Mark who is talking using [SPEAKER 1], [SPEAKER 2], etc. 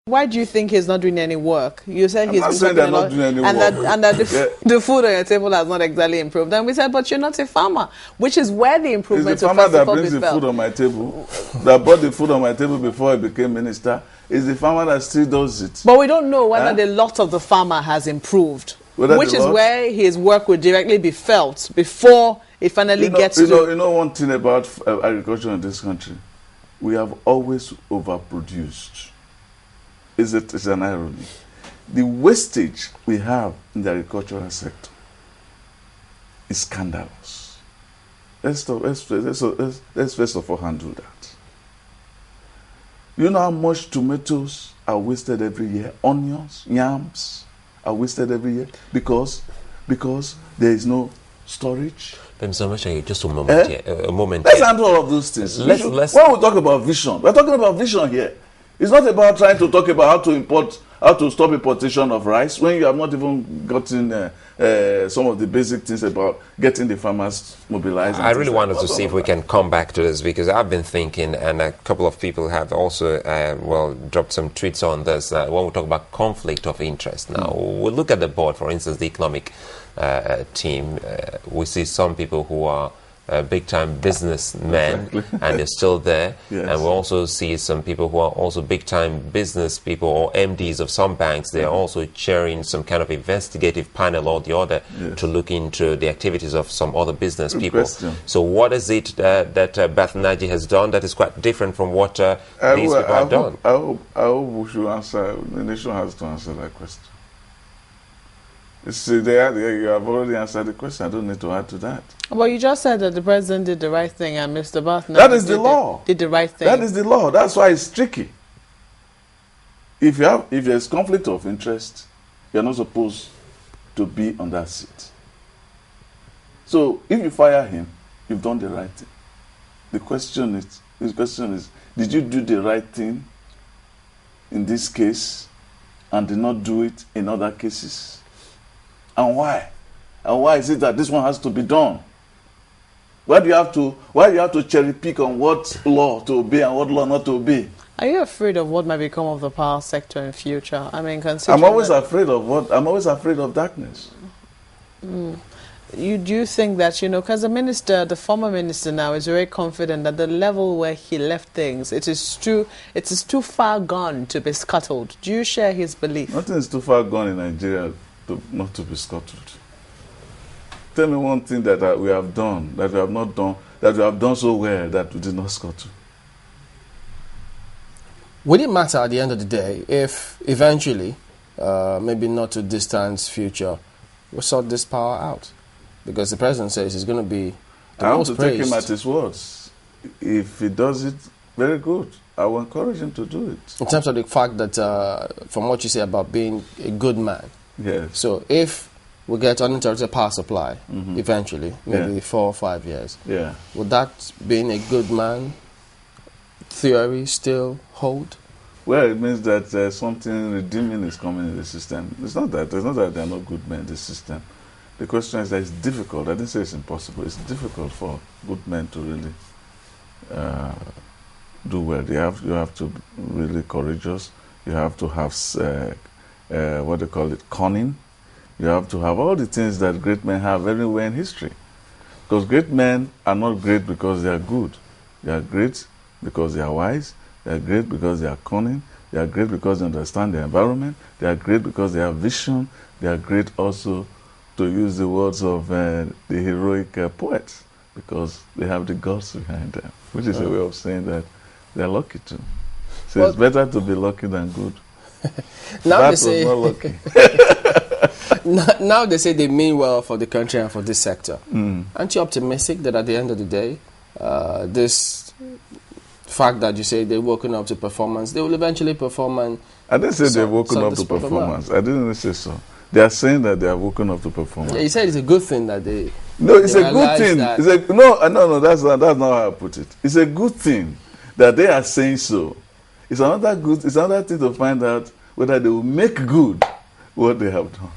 [SPEAKER 1] Why do you think he's not doing any work? You said he's
[SPEAKER 2] not saying they're not doing any work.
[SPEAKER 1] And that the food on your table has not exactly improved. And we said, but you're not a farmer, which is where the improvement
[SPEAKER 2] is the farmer that brings the food on my table, that brought the food on my table before I became minister. Is the farmer that still does it.
[SPEAKER 1] But we don't know whether the lot of the farmer has improved, which is where his work would directly be felt before it finally gets to...
[SPEAKER 2] You know one thing about agriculture in this country? We have always overproduced. It's an irony. The wastage we have in the agricultural sector is scandalous. Let's first of all handle that. You know how much tomatoes are wasted every year? Onions, yams are wasted every year because there is no storage.
[SPEAKER 3] Mr. Nnaji, just a moment here. A moment.
[SPEAKER 2] Let's handle all of those things. When we talk about vision, we're talking about vision here. It's not about trying to talk about how to stop importation of rice when you have not even gotten some of the basic things about getting the farmers mobilized.
[SPEAKER 3] I really wanted to see if we can come back to this, because I've been thinking, and a couple of people have also, dropped some tweets on this, when we talk about conflict of interest now. We look at the board, for instance, the economic team. We see some people who are big-time businessmen, and they're still there.
[SPEAKER 2] Yes.
[SPEAKER 3] And we also see some people who are also big-time business people or MDs of some banks. They are also chairing some kind of investigative panel or the other to look into the activities of some other business people. So what is it that Barth Nnaji has done that is quite different from what these people have done?
[SPEAKER 2] I hope we should answer, the nation has to answer that question. See, you have already answered the question. I don't need to add to that.
[SPEAKER 1] Well, you just said that the president did the right thing and Mr. Barth Nnaji
[SPEAKER 2] that is the law.
[SPEAKER 1] Did the right thing.
[SPEAKER 2] That is the law. That's why it's tricky. If there's conflict of interest, you're not supposed to be on that seat. So if you fire him, you've done the right thing. The question is, did you do the right thing in this case and did not do it in other cases? And why? And why is it that this one has to be done? Why do you have to cherry pick on what law to obey and what law not to obey?
[SPEAKER 1] Are you afraid of what might become of the power sector in future? I mean, considering
[SPEAKER 2] I'm always afraid of what? I'm always afraid of darkness.
[SPEAKER 1] You do think that, because the former minister now is very confident that the level where he left things, it is too far gone to be scuttled. Do you share his belief?
[SPEAKER 2] Nothing is too far gone in Nigeria not to be scuttled. Tell me one thing that we have done, that we have not done, that we have done so well that we did not scuttle.
[SPEAKER 4] Would it matter at the end of the day if eventually, maybe not to distant future, we sort this power out? Because the president says it's going to be the most praised.
[SPEAKER 2] I want to take him at his words. If he does it, very good. I will encourage him to do it.
[SPEAKER 4] In terms of the fact that, from what you say about being a good man,
[SPEAKER 2] yes.
[SPEAKER 4] So if we get uninterrupted power supply, eventually, maybe 4 or 5 years, would that being a good man theory still hold?
[SPEAKER 2] Well, it means that something redeeming is coming in the system. It's not that there are no good men in the system. The question is that it's difficult. I didn't say it's impossible. It's difficult for good men to really do well. You have to be really courageous. You have to have what they call it, cunning. You have to have all the things that great men have everywhere in history. Because great men are not great because they are good. They are great because they are wise. They are great because they are cunning. They are great because they understand the environment. They are great because they have vision. They are great also, to use the words of the heroic poets, because they have the gods behind them, which is a way of saying that they are lucky too. So it's better to be lucky than good.
[SPEAKER 4] Now they say,
[SPEAKER 2] not lucky.
[SPEAKER 4] now they say they mean well for the country and for this sector. Aren't you optimistic that at the end of the day, this fact that you say they're woken up to performance, they will eventually perform? And
[SPEAKER 2] I didn't say they're woken up to performance. I didn't say so. They are saying that they are woken up to performance.
[SPEAKER 4] Yeah, you said it's a good thing that they...
[SPEAKER 2] No, it's a good thing. No, that's not how I put it. It's a good thing that they are saying so. It's another thing to find out whether they will make good what they have done.